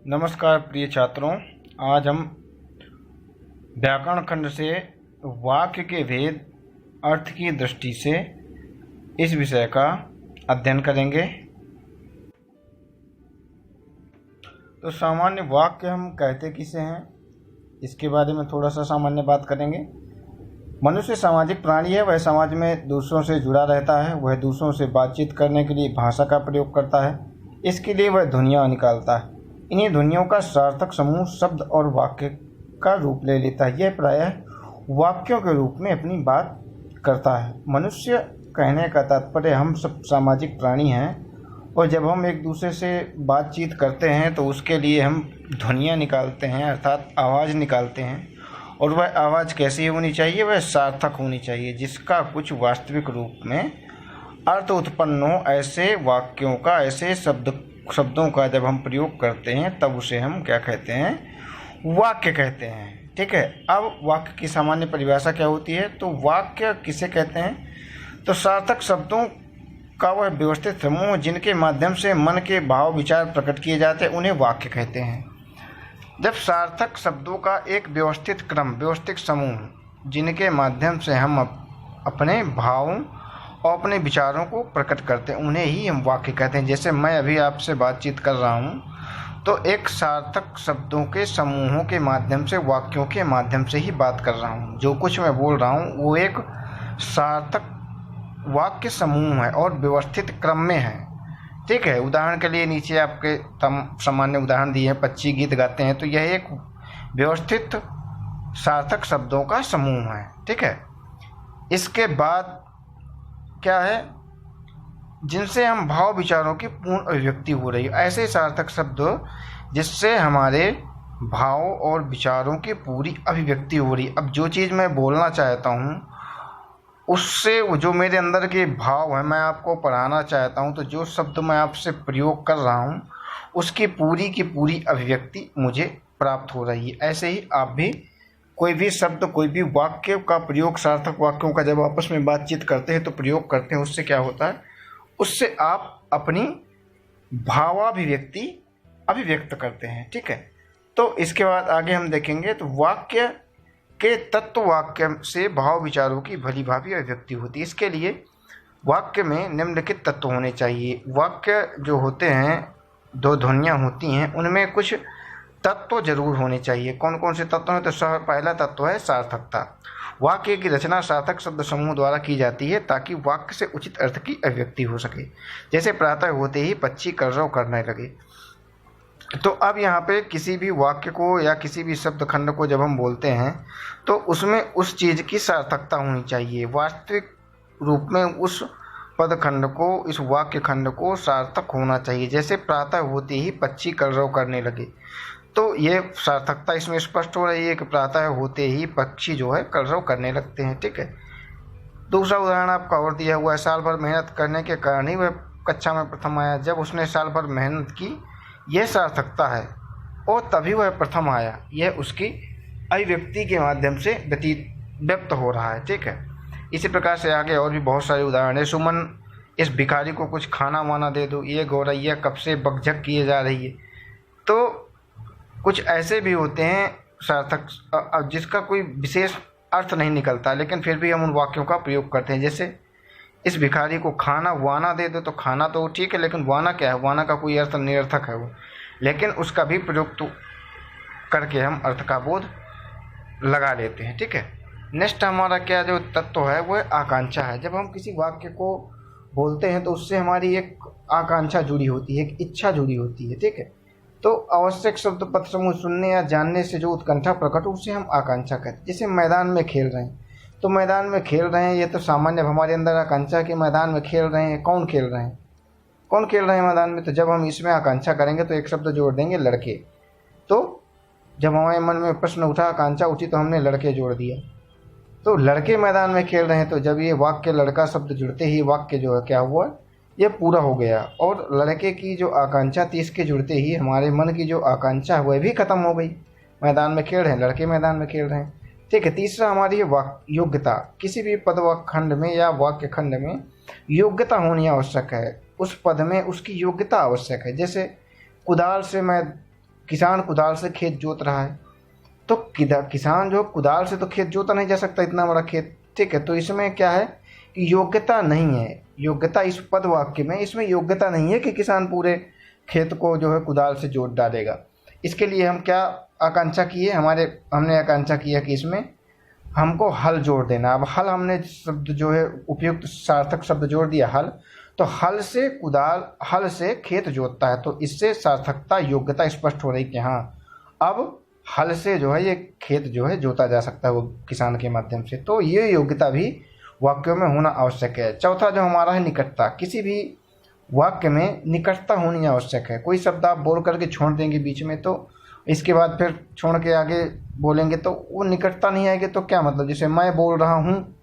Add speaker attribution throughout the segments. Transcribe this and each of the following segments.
Speaker 1: नमस्कार प्रिय छात्रों, आज हम व्याकरण खंड से वाक्य के भेद अर्थ की दृष्टि से इस विषय का अध्ययन करेंगे। तो सामान्य वाक्य हम कहते किसे हैं, इसके बारे में थोड़ा सा सामान्य बात करेंगे। मनुष्य सामाजिक प्राणी है। वह समाज में दूसरों से जुड़ा रहता है। वह दूसरों से बातचीत करने के लिए भाषा का प्रयोग करता है। इसके लिए वह ध्वनियाँ निकालता है। इन्हीं ध्वनियों का सार्थक समूह शब्द और वाक्य का रूप ले लेता है। यह प्रायः वाक्यों के रूप में अपनी बात करता है। मनुष्य कहने का तात्पर्य हम सब सामाजिक प्राणी हैं, और जब हम एक दूसरे से बातचीत करते हैं तो उसके लिए हम ध्वनियाँ निकालते हैं, अर्थात आवाज़ निकालते हैं। और वह आवाज़ कैसी होनी चाहिए? वह सार्थक होनी चाहिए, जिसका कुछ वास्तविक रूप में अर्थ उत्पन्न हो। ऐसे वाक्यों का, ऐसे शब्दों का जब हम प्रयोग करते हैं तब उसे हम क्या कहते हैं? वाक्य कहते हैं। ठीक है। अब वाक्य की सामान्य परिभाषा क्या होती है? तो वाक्य किसे कहते हैं? तो सार्थक शब्दों का वह व्यवस्थित समूह जिनके माध्यम से मन के भाव विचार प्रकट किए जाते हैं, उन्हें वाक्य कहते हैं। जब सार्थक शब्दों का एक व्यवस्थित क्रम, व्यवस्थित समूह जिनके माध्यम से हम अपने भावों और अपने विचारों को प्रकट करते हैं, उन्हें ही हम वाक्य कहते हैं। जैसे मैं अभी आपसे बातचीत कर रहा हूँ तो एक सार्थक शब्दों के समूहों के माध्यम से, वाक्यों के माध्यम से ही बात कर रहा हूँ। जो कुछ मैं बोल रहा हूँ वो एक सार्थक वाक्य समूह है और व्यवस्थित क्रम में है। ठीक है। उदाहरण के लिए नीचे आपके सामान्य उदाहरण दिए हैं। पक्षी गीत गाते हैं, तो यह एक व्यवस्थित सार्थक शब्दों का समूह है। ठीक है। इसके बाद क्या है? जिनसे हम भाव विचारों की पूर्ण अभिव्यक्ति हो रही है। ऐसे सार्थक शब्द जिससे हमारे भाव और विचारों की पूरी अभिव्यक्ति हो रही है। अब जो चीज़ मैं बोलना चाहता हूँ उससे जो मेरे अंदर के भाव हैं, मैं आपको पढ़ाना चाहता हूँ, तो जो शब्द मैं आपसे प्रयोग कर रहा हूँ उसकी पूरी की पूरी अभिव्यक्ति मुझे प्राप्त हो रही है। ऐसे ही आप भी कोई भी शब्द, कोई भी वाक्य का प्रयोग, सार्थक वाक्यों का जब आपस में बातचीत करते हैं तो प्रयोग करते हैं, उससे क्या होता है? उससे आप अपनी भावाभिव्यक्ति अभिव्यक्त करते हैं। ठीक है। तो इसके बाद आगे हम देखेंगे तो वाक्य के तत्व, वाक्य से भाव विचारों की भली भांति अभिव्यक्ति होती है। इसके लिए वाक्य में निम्नलिखित तत्व होने चाहिए। वाक्य जो होते हैं, दो ध्वनियाँ होती हैं, उनमें कुछ तत्व जरूर होने चाहिए। कौन कौन से तत्व हैं? तो पहला तत्व है सार्थकता। वाक्य की रचना सार्थक शब्द समूह द्वारा की जाती है ताकि वाक्य से उचित अर्थ की अभिव्यक्ति हो सके। जैसे प्रातः होते ही पक्षी कलरव करने लगे। तो अब यहाँ पे किसी भी वाक्य को या किसी भी शब्द खंड को जब हम बोलते हैं तो उसमें उस चीज़ की सार्थकता होनी चाहिए। वास्तविक रूप में उस पद खंड को, इस वाक्य खंड को सार्थक होना चाहिए। जैसे प्रातः होते ही पक्षी कलरव करने लगे, तो ये सार्थकता इसमें स्पष्ट हो रही है कि प्रातः होते ही पक्षी जो है कलरव करने लगते हैं। ठीक है। दूसरा उदाहरण आपका और दिया हुआ है। साल भर मेहनत करने के कारण ही वह कक्षा में प्रथम आया। जब उसने साल भर मेहनत की, यह सार्थकता है, और तभी वह प्रथम आया। यह उसकी अभिव्यक्ति के माध्यम से व्यक्त हो रहा है। ठीक है। इसी प्रकार से आगे और भी बहुत सारे उदाहरण है। सुमन, इस भिखारी को कुछ खाना वाना दे दो, ये गौरैया कब से बकझक किए जा रही है। तो कुछ ऐसे भी होते हैं सार्थक, जिसका कोई विशेष अर्थ नहीं निकलता, लेकिन फिर भी हम उन वाक्यों का प्रयोग करते हैं। जैसे इस भिखारी को खाना वाना दे दो, तो खाना तो ठीक है, लेकिन वाना क्या है? वाना का कोई अर्थ निरर्थक है वो, लेकिन उसका भी प्रयोग तो करके हम अर्थ का बोध लगा लेते हैं। ठीक है। नेक्स्ट हमारा क्या जो तत्व है वह आकांक्षा है। जब हम किसी वाक्य को बोलते हैं तो उससे हमारी एक आकांक्षा जुड़ी होती है, एक इच्छा जुड़ी होती है। ठीक है। तो आवश्यक शब्द पद समूह सुनने या जानने से जो उत्कंठा प्रकट हो उसे हम आकांक्षा कहते हैं। जैसे मैदान में खेल रहे हैं, तो मैदान में खेल रहे हैं, ये तो सामान्य हमारे अंदर आकांक्षा के मैदान में खेल रहे हैं। कौन खेल रहे हैं? कौन खेल रहे हैं मैदान में? तो जब हम इसमें आकांक्षा करेंगे तो एक शब्द जोड़ देंगे, लड़के। तो जब हमारे मन में प्रश्न उठा, आकांक्षा उठी, तो हमने लड़के जोड़ दिया। तो लड़के मैदान में खेल रहे हैं, तो जब ये वाक्य लड़का शब्द जुड़ते ही वाक्य जो है क्या हुआ? ये पूरा हो गया। और लड़के की जो आकांक्षा थी, इसके जुड़ते ही हमारे मन की जो आकांक्षा वह भी खत्म हो गई। मैदान में खेल रहे हैं, लड़के मैदान में खेल रहे हैं। ठीक है। तीसरा हमारी योग्यता। किसी भी पद खंड में या वाक्य खंड में योग्यता होनी आवश्यक है। उस पद में उसकी योग्यता आवश्यक है। जैसे कुदाल से मैं किसान कुदाल से खेत जोत रहा है, तो किसान जो कुदाल से तो खेत जोता नहीं जा सकता इतना बड़ा खेत, ठीक है। तो इसमें क्या है कि योग्यता नहीं है, योग्यता इस पद वाक्य में इसमें योग्यता नहीं है कि किसान पूरे खेत को जो है कुदाल से जोत डालेगा। इसके लिए हम क्या आकांक्षा किए, हमने आकांक्षा किया कि इसमें हमको हल जोड़ देना। अब हल हमने शब्द जो है उपयुक्त सार्थक शब्द जोड़ दिया हल, तो हल से खेत जोतता है, तो इससे सार्थकता योग्यता स्पष्ट हो रही कि हाँ अब हल से जो है ये खेत जो है जोता जा सकता है वो किसान के माध्यम से। तो ये योग्यता भी वाक्यों में होना आवश्यक है। चौथा जो हमारा है निकटता, किसी भी वाक्य में निकटता होनी आवश्यक है। कोई शब्द आप बोल करके छोड़ देंगे बीच में, तो इसके बाद फिर छोड़ के आगे बोलेंगे तो वो निकटता नहीं आएगी। तो क्या मतलब, जैसे मैं बोल रहा हूँ,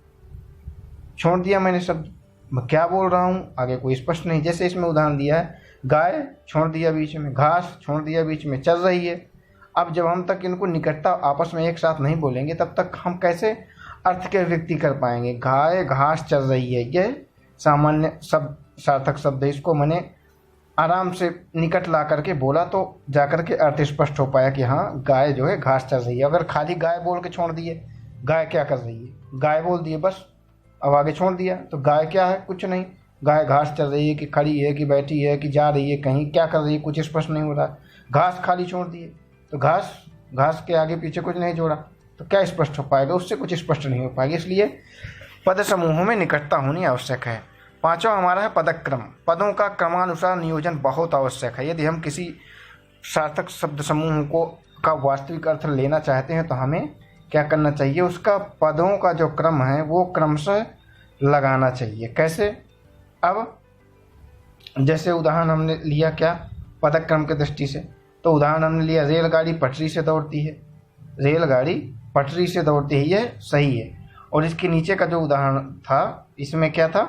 Speaker 1: छोड़ दिया मैंने शब्द, मैं क्या बोल रहा हूँ आगे कोई स्पष्ट नहीं। जैसे इसमें उदाहरण दिया है गाय, छोड़ दिया बीच में, घास छोड़ दिया बीच में, चल रही है। अब जब हम तक इनको निकटता आपस में एक साथ नहीं बोलेंगे तब तक हम कैसे अर्थ की अभिव्यक्ति कर पाएंगे। गाय घास चल रही है, यह सामान्य शब्द सार्थक शब्द है, इसको मैंने आराम से निकट ला करके बोला तो जाकर के अर्थ स्पष्ट हो पाया कि हाँ गाय जो है घास चल रही है। अगर खाली गाय बोल के छोड़ दिए, गाय क्या कर रही है, गाय बोल दिए बस, अब आगे छोड़ दिया तो गाय क्या है, कुछ नहीं। गाय घास चल रही है कि खड़ी है कि बैठी है कि जा रही है कहीं, क्या कर रही है, कुछ स्पष्ट नहीं हो रहा। घास खाली छोड़ दिए तो घास के आगे पीछे कुछ नहीं जोड़ा तो क्या स्पष्ट हो पाएगा, उससे कुछ स्पष्ट नहीं हो पाएगा। इसलिए पद समूहों में निकटता होनी आवश्यक है। पांचवा हमारा है पदक्रम, पदों का क्रमानुसार नियोजन बहुत आवश्यक है। यदि हम किसी सार्थक शब्द समूह को का वास्तविक अर्थ लेना चाहते हैं तो हमें क्या करना चाहिए, उसका पदों का जो क्रम है वो क्रमशः लगाना चाहिए। कैसे, अब जैसे उदाहरण हमने लिया क्या पदक्रम के दृष्टि से, तो उदाहरण हमने लिया रेलगाड़ी पटरी से दौड़ती है, रेलगाड़ी पटरी से दौड़ती है, यह सही है। और इसके नीचे का जो उदाहरण था इसमें क्या था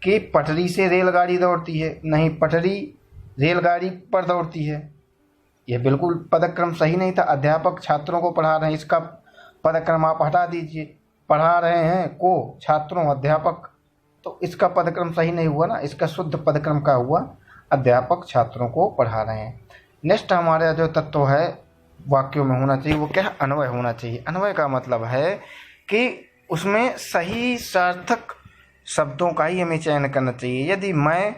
Speaker 1: कि पटरी से रेलगाड़ी दौड़ती है, नहीं पटरी रेलगाड़ी पर दौड़ती है, यह बिल्कुल पदक्रम सही नहीं था। अध्यापक छात्रों को पढ़ा रहे हैं, इसका पदक्रम आप हटा दीजिए, पढ़ा रहे हैं को छात्रों अध्यापक, तो इसका पदक्रम सही नहीं हुआ ना, इसका शुद्ध पदक्रम का हुआ अध्यापक छात्रों को पढ़ा रहे हैं। नेक्स्ट हमारा जो तत्व है वाक्यों में होना चाहिए वो क्या है, अन्वय होना चाहिए। अन्वय का मतलब है कि उसमें सही सार्थक शब्दों का ही हमें चयन करना चाहिए। यदि मैं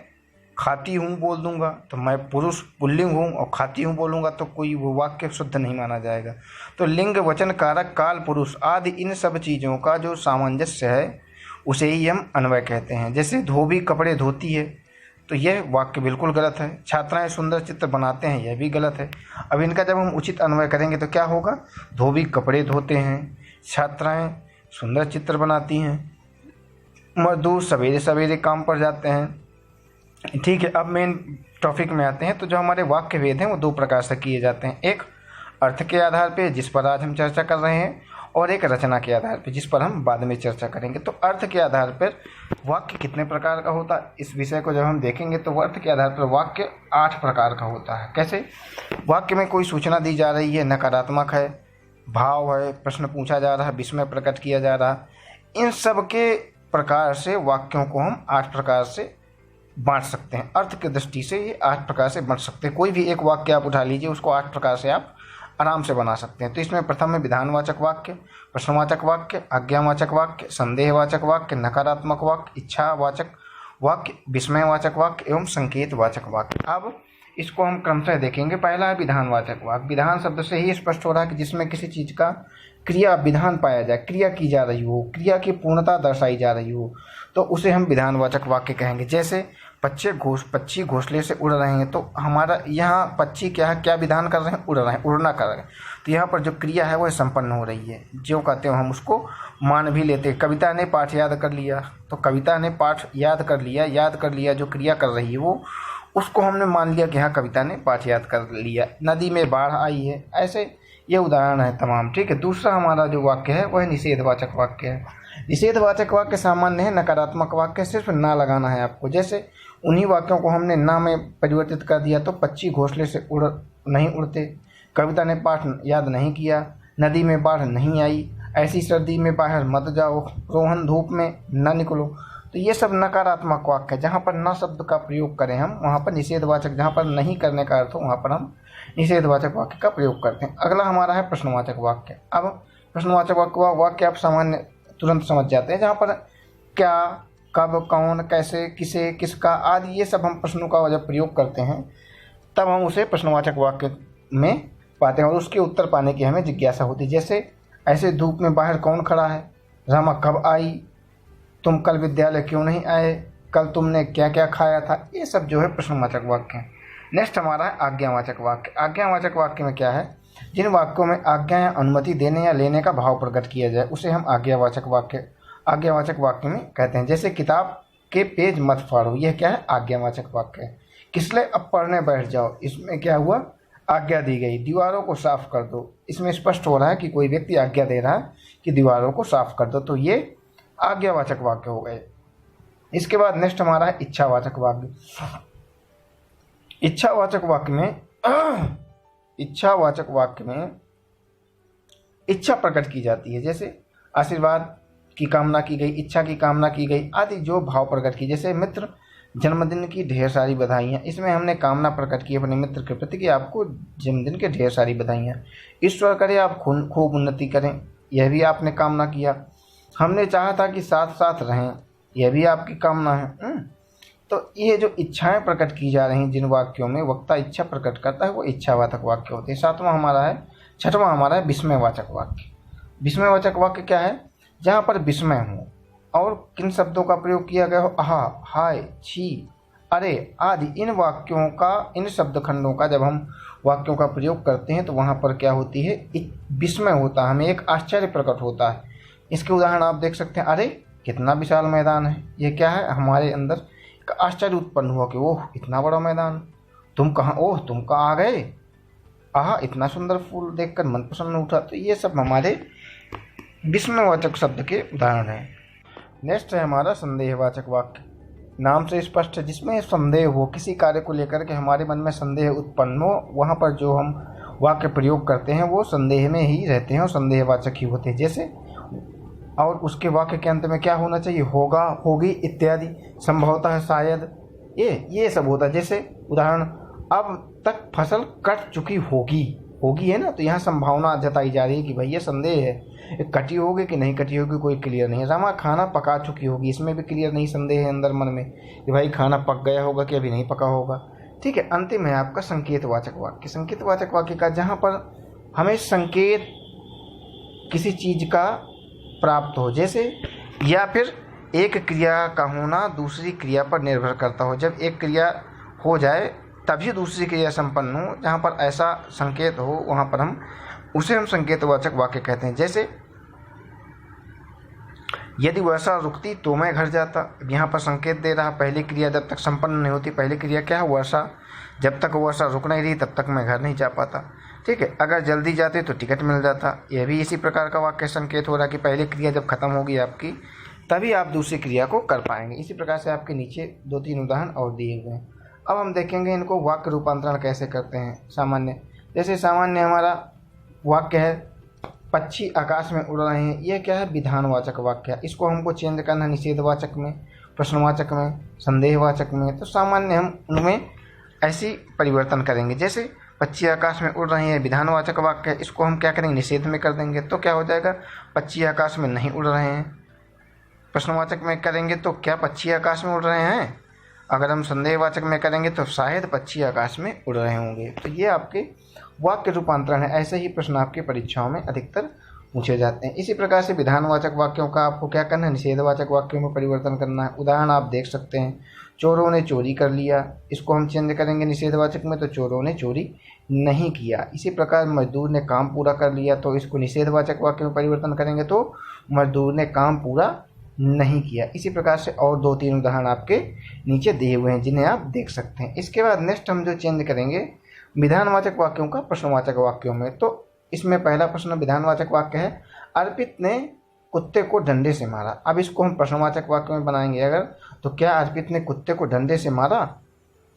Speaker 1: खाती हूँ बोल दूंगा तो मैं पुरुष पुल्लिंग हूँ और खाती हूँ बोलूँगा तो कोई वो वाक्य शुद्ध नहीं माना जाएगा। तो लिंग वचन कारक काल पुरुष आदि इन सब चीज़ों का जो सामंजस्य है उसे ही हम अन्वय कहते हैं। जैसे धोबी कपड़े धोती है तो यह वाक्य बिल्कुल गलत है। छात्राएं सुंदर चित्र बनाते हैं, यह भी गलत है। अब इनका जब हम उचित अन्वय करेंगे तो क्या होगा, धोबी कपड़े धोते हैं, छात्राएं सुंदर चित्र बनाती हैं, मजदूर सवेरे सवेरे काम पर जाते हैं। ठीक है, अब मेन टॉपिक में आते हैं। तो जो हमारे वाक्य भेद हैं वो दो प्रकार से किए जाते हैं, एक अर्थ के आधार पे जिस पर आज हम चर्चा कर रहे हैं, और एक रचना के आधार पर जिस पर हम बाद में चर्चा करेंगे। तो अर्थ के आधार पर वाक्य कितने प्रकार का होता है, इस विषय को जब हम देखेंगे तो अर्थ के आधार पर वाक्य 8 प्रकार का होता है। कैसे, वाक्य में कोई सूचना दी जा रही है, नकारात्मक है, भाव है, प्रश्न पूछा जा रहा है, विस्मय प्रकट किया जा रहा है, इन सब के प्रकार से वाक्यों को हम 8 प्रकार से बांट सकते हैं। अर्थ की दृष्टि से ये 8 प्रकार से बांट सकते हैं। कोई भी एक वाक्य आप उठा लीजिए, उसको 8 प्रकार से आप आराम से बना सकते हैं। तो इसमें प्रथम है विधानवाचक वाक्य, प्रश्नवाचक वाक्य, आज्ञावाचक वाक्य, संदेहवाचक वाक्य, नकारात्मक वाक्य, इच्छावाचक वाक्य, विस्मयवाचक वाक्य एवं संकेतवाचक वाक्य। अब इसको हम क्रमशः देखेंगे। पहला है विधानवाचक वाक्य। विधान शब्द से ही स्पष्ट हो रहा है कि जिसमें किसी चीज़ का क्रिया विधान पाया जाए, क्रिया की जा रही हो, क्रिया की पूर्णता दर्शाई जा रही हो, तो उसे हम विधानवाचक वाक्य कहेंगे। जैसे पक्षी घोंसले से उड़ रहे हैं, तो हमारा यहाँ पक्षी क्या है, क्या विधान कर रहे हैं, उड़ रहे हैं, उड़ना कर रहे हैं। तो यहाँ पर जो क्रिया है वह संपन्न हो रही है, जो कहते हैं हम उसको मान भी लेते हैं। कविता ने पाठ याद कर लिया, तो कविता ने पाठ याद कर लिया, जो क्रिया कर रही है वो, उसको हमने मान लिया कि हाँ कविता ने पाठ याद कर लिया। नदी में बाढ़ आई है, ऐसे ये उदाहरण है तमाम। ठीक है, दूसरा हमारा जो वाक्य है वह निषेधवाचक वाक्य है। निषेधवाचक वाक्य सामान्य है, नकारात्मक वाक्य सिर्फ ना लगाना है आपको। जैसे उन्हीं वाक्यों को हमने ना में परिवर्तित कर दिया, तो पक्षी घोंसले से नहीं उड़ते, कविता ने पाठ याद नहीं किया, नदी में बाढ़ नहीं आई, ऐसी सर्दी में बाहर मत जाओ, रोहन धूप में न निकलो। तो ये सब नकारात्मक वाक्य है। जहाँ पर न शब्द का प्रयोग करें हम, वहाँ पर निषेधवाचक, जहाँ पर नहीं करने का अर्थ हो वहाँ पर हम निषेधवाचक वाक्य का प्रयोग करते हैं। अगला हमारा है प्रश्नवाचक वाक्य। अब प्रश्नवाचक वाक्य आप सामान्य तुरंत समझ जाते हैं, जहाँ पर क्या, कब, कौन, कैसे, किसे, किसका आदि ये सब हम प्रश्नों का जब प्रयोग करते हैं तब हम उसे प्रश्नवाचक वाक्य में पाते हैं और उसके उत्तर पाने की हमें जिज्ञासा होती है। जैसे ऐसे धूप में बाहर कौन खड़ा है, रमा कब आई, तुम कल विद्यालय क्यों नहीं आए, कल तुमने क्या क्या खाया था। ये सब जो है प्रश्नवाचक वाक्य हैं। नेक्स्ट हमारा है आज्ञावाचक वाक्य। आज्ञावाचक वाक्य में क्या है, जिन वाक्यों में आज्ञा या अनुमति देने या लेने का भाव प्रकट किया जाए उसे हम आज्ञावाचक वाक्य में कहते हैं। जैसे किताब के पेज मत फाड़ो, यह क्या है, आज्ञावाचक वाक्य है। किसले अब पढ़ने बैठ जाओ, इसमें क्या हुआ, आज्ञा दी गई। दीवारों को साफ कर दो, इसमें स्पष्ट हो रहा है कि कोई व्यक्ति आज्ञा दे रहा है कि दीवारों को साफ कर दो, तो ये आज्ञावाचक वाक्य हो गए। इसके बाद नेक्स्ट हमारा है इच्छावाचक वाक्य। इच्छावाचक वाक्य में इच्छा प्रकट की जाती है। जैसे आशीर्वाद की कामना की गई, इच्छा की कामना की गई आदि जो भाव प्रकट की। जैसे मित्र जन्मदिन की ढेर सारी बधाइयाँ, इसमें हमने कामना प्रकट की अपने मित्र के प्रति कि आपको जन्मदिन के ढेर सारी बधाइयाँ। ईश्वर करे आप खूब उन्नति करें, यह भी आपने कामना किया। हमने चाहा था कि साथ साथ रहें, यह भी आपकी कामना है। तो ये जो इच्छाएं प्रकट की जा रही हैं जिन वाक्यों में वक्ता इच्छा प्रकट करता है वो इच्छावाचक वाक्य होते हैं। छठवां हमारा है विस्मयवाचक वाक्य। विस्मयवाचक वाक्य क्या है, जहाँ पर विस्मय हो और किन शब्दों का प्रयोग किया गया हो, आहा, हाय, छी, अरे आदि इन शब्द खंडों का जब हम वाक्यों का प्रयोग करते हैं तो वहाँ पर क्या होती है, विस्मय होता है, हमें एक आश्चर्य प्रकट होता है। इसके उदाहरण आप देख सकते हैं, अरे कितना विशाल मैदान है। ये क्या है, हमारे अंदर एक आश्चर्य उत्पन्न हुआ कि ओह इतना बड़ा मैदान, तुम कहाँ आ गए, आहा इतना सुंदर फूल देखकर मन प्रसन्न उठा। तो ये सब हमारे विस्मयवाचक शब्द के उदाहरण हैं। नेक्स्ट है हमारा संदेहवाचक वाक्य। नाम से स्पष्ट है, जिसमें संदेह हो, किसी कार्य को लेकर के हमारे मन में संदेह उत्पन्न हो, वहाँ पर जो हम वाक्य प्रयोग करते हैं वो संदेह में ही रहते हैं और संदेहवाचक ही होते हैं। जैसे और उसके वाक्य के अंत में क्या होना चाहिए, होगा, होगी इत्यादि, संभवतः, शायद, ये सब होता है। जैसे उदाहरण, अब तक फसल कट चुकी होगी है ना, तो यहाँ संभावना जताई जा रही है कि भाई ये संदेह है, कटी होगी कि नहीं कटी होगी कोई क्लियर नहीं है। रमा खाना पका चुकी होगी, इसमें भी क्लियर नहीं, संदेह है अंदर मन में कि भाई खाना पक गया होगा कि अभी नहीं पका होगा। ठीक है, अंतिम है आपका संकेतवाचक वाक्य। संकेतवाचक वाक्य का जहाँ पर हमें संकेत किसी चीज़ का प्राप्त हो, जैसे या फिर एक क्रिया का होना दूसरी क्रिया पर निर्भर करता हो। जब एक क्रिया हो जाए तभी दूसरी क्रिया संपन्न हो, जहाँ पर ऐसा संकेत हो वहाँ पर उसे हम संकेतवाचक वाक्य कहते हैं। जैसे यदि वर्षा रुकती तो मैं घर जाता। यहाँ पर संकेत दे रहा, पहली क्रिया जब तक संपन्न नहीं होती, पहली क्रिया क्या है, वर्षा, जब तक वर्षा रुक नहीं रही तब तक मैं घर नहीं जा पाता। ठीक है, अगर जल्दी जाते तो टिकट मिल जाता। यह भी इसी प्रकार का वाक्य संकेत हो रहा है कि पहली क्रिया जब खत्म होगी आपकी तभी आप दूसरी क्रिया को कर पाएंगे। इसी प्रकार से आपके नीचे 2-3 उदाहरण और दिए हुए हैं। अब हम देखेंगे इनको वाक्य रूपांतरण कैसे करते हैं। सामान्य, जैसे सामान्य हमारा वाक्य है पक्षी आकाश में उड़ रहे हैं, यह क्या है, विधानवाचक वाक्य है। इसको हमको चेंज करना है निषेधवाचक में, प्रश्नवाचक में, संदेहवाचक में। तो सामान्य हम उनमें ऐसी परिवर्तन करेंगे। जैसे पक्षी आकाश में उड़ रहे हैं विधानवाचक वाक्य है, इसको हम क्या करेंगे, निषेध में कर देंगे। तो क्या हो जाएगा, पक्षी आकाश में नहीं उड़ रहे हैं। प्रश्नवाचक में करेंगे तो क्या पक्षी आकाश में उड़ रहे हैं। अगर हम संदेहवाचक में करेंगे तो शायद पक्षी आकाश में उड़ रहे होंगे। तो ये आपके वाक्य रूपांतरण है। ऐसे ही प्रश्न आपकी परीक्षाओं में अधिकतर पूछे जाते हैं। इसी प्रकार से विधानवाचक वाक्यों का आपको क्या करना है, निषेधवाचक वाक्यों में परिवर्तन करना है। उदाहरण आप देख सकते हैं, चोरों ने चोरी कर लिया, इसको हम चेंज करेंगे निषेधवाचक में, तो चोरों ने चोरी नहीं किया। इसी प्रकार मजदूर ने काम पूरा कर लिया, तो इसको निषेधवाचक वाक्य में परिवर्तन करेंगे तो मजदूर ने काम पूरा नहीं किया। इसी प्रकार से और 2-3 उदाहरण आपके नीचे दिए हुए हैं जिन्हें आप देख सकते हैं। इसके बाद नेक्स्ट हम जो चेंज करेंगे विधानवाचक वाक्यों का प्रश्नवाचक वाक्यों में। तो इसमें पहला प्रश्न विधानवाचक वाक्य है, अर्पित ने कुत्ते को डंडे से मारा। अब इसको हम प्रश्नवाचक वाक्य में बनाएंगे अगर, तो क्या अर्पित ने कुत्ते को डंडे से मारा,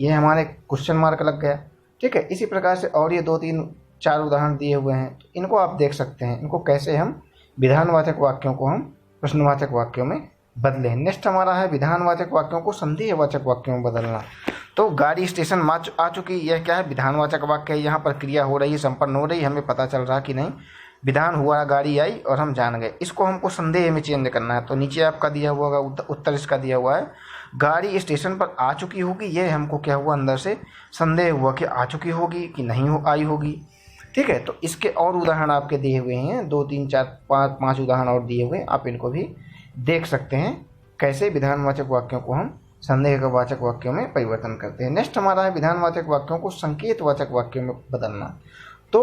Speaker 1: ये हमारे क्वेश्चन मार्क लग गया। ठीक है, इसी प्रकार से और ये 2-3-4 उदाहरण दिए हुए हैं, इनको आप देख सकते हैं। इनको कैसे हम विधानवाचक वाक्यों को हम प्रश्नवाचक वाक्यों में बदले। नेक्स्ट हमारा है विधानवाचक वाक्यों को संदेहवाचक वाक्यों में बदलना। तो गाड़ी स्टेशन आ चुकी, यह क्या है, विधानवाचक वाक्य है। यहाँ पर क्रिया हो रही है, संपन्न हो रही है, हमें पता चल रहा कि नहीं, विधान हुआ, गाड़ी आई और हम जान गए। इसको हमको संदेह में चेंज करना है। तो नीचे आपका दिया हुआ होगा, उत्तर इसका दिया हुआ है, गाड़ी स्टेशन पर आ चुकी होगी। यह हमको क्या हुआ, अंदर से संदेह हुआ कि आ चुकी होगी कि नहीं आई होगी। ठीक है, तो इसके और उदाहरण आपके दिए हुए हैं, 2 3 4 5 उदाहरण और दिए हुए हैं, आप इनको भी देख सकते हैं कैसे विधानवाचक वाक्यों को हम संदेहवाचक वाक्यों में परिवर्तन करते हैं। नेक्स्ट हमारा है विधानवाचक वाक्यों को संकेतवाचक वाक्यों में बदलना। तो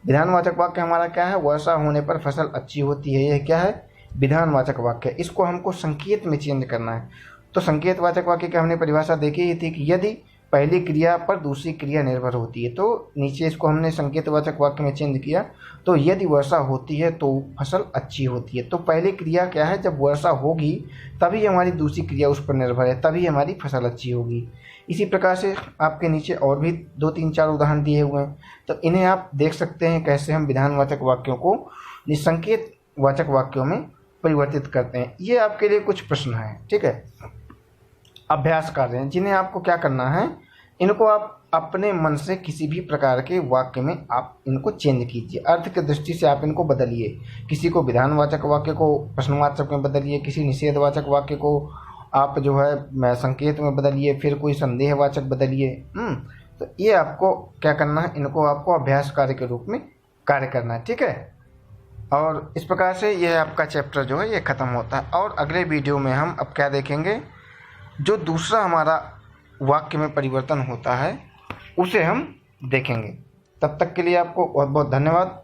Speaker 1: विधानवाचक वाक्य हमारा क्या है, वर्षा होने पर फसल अच्छी होती है, यह क्या है, विधानवाचक वाक्य। इसको हमको संकेत में चेंज करना है। तो संकेतवाचक वाक्य की हमने परिभाषा देखी ही थी कि यदि पहली क्रिया पर दूसरी क्रिया निर्भर होती है। तो नीचे इसको हमने संकेतवाचक वाक्य में चेंज किया। तो यदि वर्षा होती है तो फसल अच्छी होती है। तो पहली क्रिया क्या है, जब वर्षा होगी तभी हमारी दूसरी क्रिया उस पर निर्भर है, तभी हमारी फसल अच्छी होगी। इसी प्रकार से आपके नीचे और भी 2 3 4 उदाहरण दिए हुए हैं, तो इन्हें आप देख सकते हैं कैसे हम विधानवाचक वाक्यों को संकेतवाचक वाक्यों में परिवर्तित करते हैं। ये आपके लिए कुछ प्रश्न हैं, ठीक है, अभ्यास कार्य हैं, जिन्हें आपको क्या करना है, इनको आप अपने मन से किसी भी प्रकार के वाक्य में आप इनको चेंज कीजिए। अर्थ की दृष्टि से आप इनको बदलिए। किसी को विधानवाचक वाक्य को प्रश्नवाचक में बदलिए, किसी निषेधवाचक वाक्य को आप जो है संकेत में बदलिए, फिर कोई संदेहवाचक बदलिए। तो ये आपको क्या करना है, इनको आपको अभ्यास कार्य के रूप में कार्य करना है, ठीक है। और इस प्रकार से यह आपका चैप्टर जो है ये ख़त्म होता है। और अगले वीडियो में हम अब क्या देखेंगे, जो दूसरा हमारा वाक्य में परिवर्तन होता है उसे हम देखेंगे। तब तक के लिए आपको बहुत बहुत धन्यवाद।